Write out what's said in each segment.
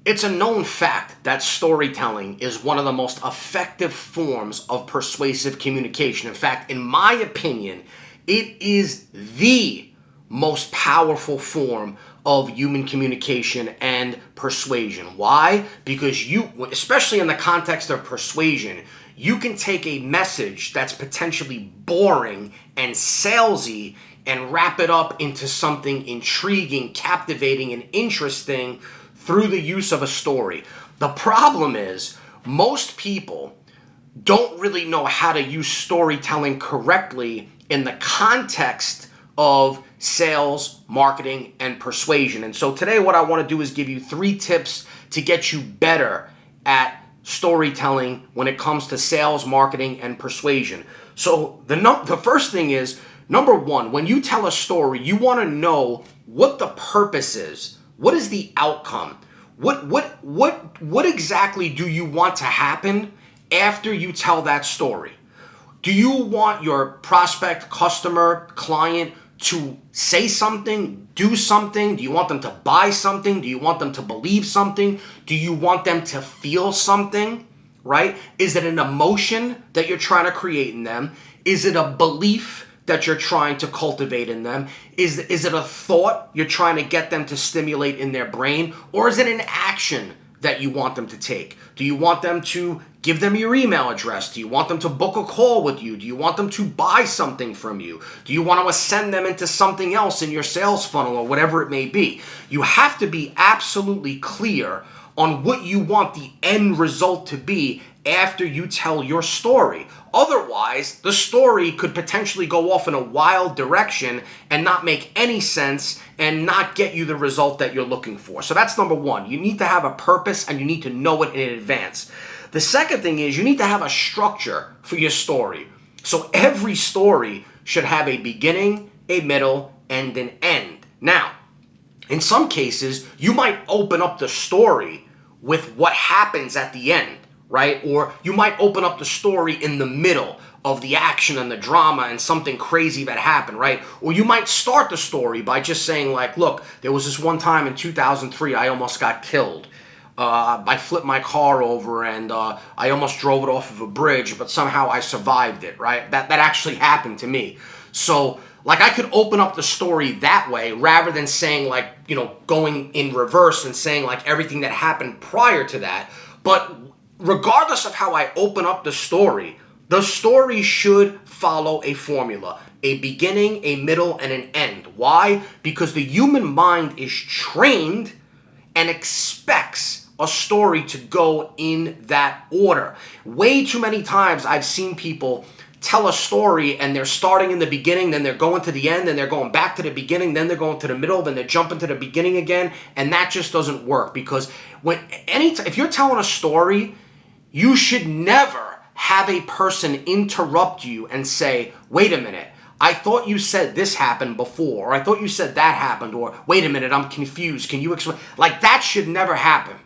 It's a known fact that storytelling is one of the most effective forms of persuasive communication. In fact, in my opinion, it is the most powerful form of human communication and persuasion. Why? Because you, especially in the context of persuasion, you can take a message that's potentially boring and salesy and wrap it up into something intriguing, captivating, and interesting through the use of a story. The problem is most people don't really know how to use storytelling correctly in the context of sales, marketing, and persuasion. And so today what I want to do is give you 3 tips to get you better at storytelling when it comes to sales, marketing, and persuasion. So the first thing is, number 1, when you tell a story, you want to know what the purpose is. What is the outcome? What exactly do you want to happen after you tell that story? Do you want your prospect, customer, client to say something, do something? Do you want them to buy something? Do you want them to believe something? Do you want them to feel something, right? Is it an emotion that you're trying to create in them? Is it a belief that you're trying to cultivate in them? Is it a thought you're trying to get them to stimulate in their brain? Or is it an action that you want them to take? Do you want them to give them your email address? Do you want them to book a call with you? Do you want them to buy something from you? Do you want to ascend them into something else in your sales funnel or whatever it may be? You have to be absolutely clear on what you want the end result to be after you tell your story. Otherwise, the story could potentially go off in a wild direction and not make any sense and not get you the result that you're looking for. So that's number 1. You need to have a purpose and you need to know it in advance. The second thing is you need to have a structure for your story. So every story should have a beginning, a middle, and an end. Now, in some cases, you might open up the story with what happens at the end, right? Or you might open up the story in the middle of the action and the drama and something crazy that happened, right? Or you might start the story by just saying like, look, there was this one time in 2003 I almost got killed. I flipped my car over and I almost drove it off of a bridge, but somehow I survived it, right? That actually happened to me. So like I could open up the story that way rather than saying like, you know, going in reverse and saying like everything that happened prior to that. But regardless of how I open up the story should follow a formula, a beginning, a middle, and an end. Why? Because the human mind is trained and expects a story to go in that order. Way too many times I've seen people tell a story and they're starting in the beginning, then they're going to the end, then they're going back to the beginning, then they're going to the middle, then they're jumping to the beginning again, and that just doesn't work. Because if you're telling a story, you should never have a person interrupt you and say, wait a minute, I thought you said this happened before, or I thought you said that happened, or wait a minute, I'm confused, can you explain? Like that should never happen.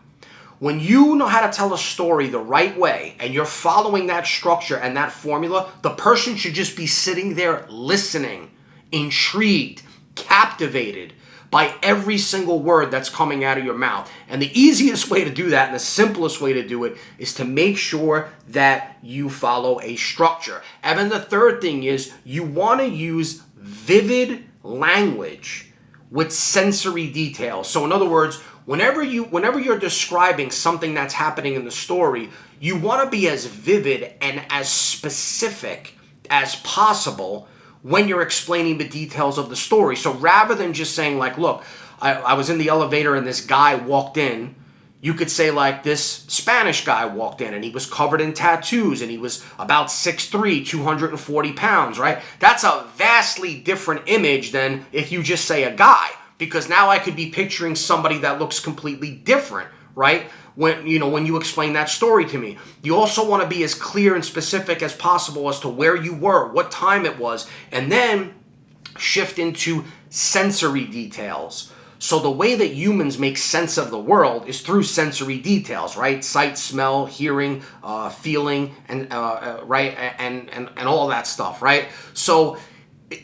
When you know how to tell a story the right way and you're following that structure and that formula, the person should just be sitting there listening, intrigued, captivated by every single word that's coming out of your mouth. And the easiest way to do that and the simplest way to do it is to make sure that you follow a structure. And then the third thing is you want to use vivid language with sensory details. So in other words, whenever you're describing something that's happening in the story, you want to be as vivid and as specific as possible when you're explaining the details of the story. So rather than just saying like, look, I was in the elevator and this guy walked in, you could say like this Spanish guy walked in and he was covered in tattoos and he was about 6'3", 240 pounds, right? That's a vastly different image than if you just say a guy, because now I could be picturing somebody that looks completely different, right? When you explain that story to me. You also want to be as clear and specific as possible as to where you were, what time it was, and then shift into sensory details. So the way that humans make sense of the world is through sensory details, right? Sight, smell, hearing, feeling, and right, and all that stuff, right? So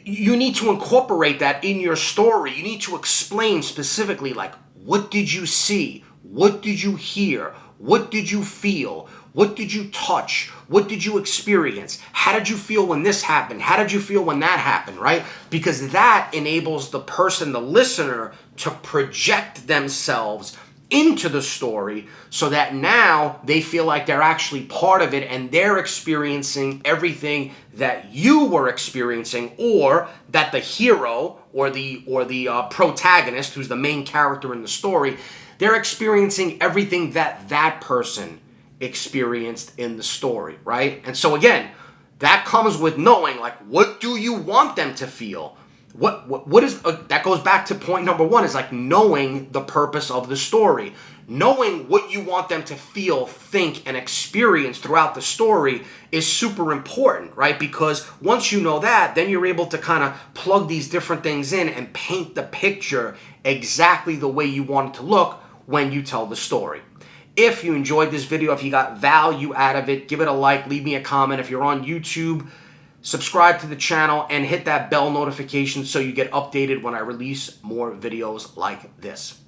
you need to incorporate that in your story. You need to explain specifically, like, what did you see? What did you hear? What did you feel? What did you touch? What did you experience? How did you feel when this happened? How did you feel when that happened, right? Because that enables the person, the listener, to project themselves into the story so that now they feel like they're actually part of it and they're experiencing everything that you were experiencing, or that the hero or the protagonist, who's the main character in the story, they're experiencing everything that that person experienced in the story, right? And so again, that comes with knowing, like, what do you want them to feel? What is that goes back to point number one, is like knowing the purpose of the story. Knowing what you want them to feel, think, and experience throughout the story is super important, right? Because once you know that, then you're able to kind of plug these different things in and paint the picture exactly the way you want it to look when you tell the story. If you enjoyed this video, if you got value out of it, give it a like, leave me a comment. If you're on YouTube, subscribe to the channel and hit that bell notification so you get updated when I release more videos like this.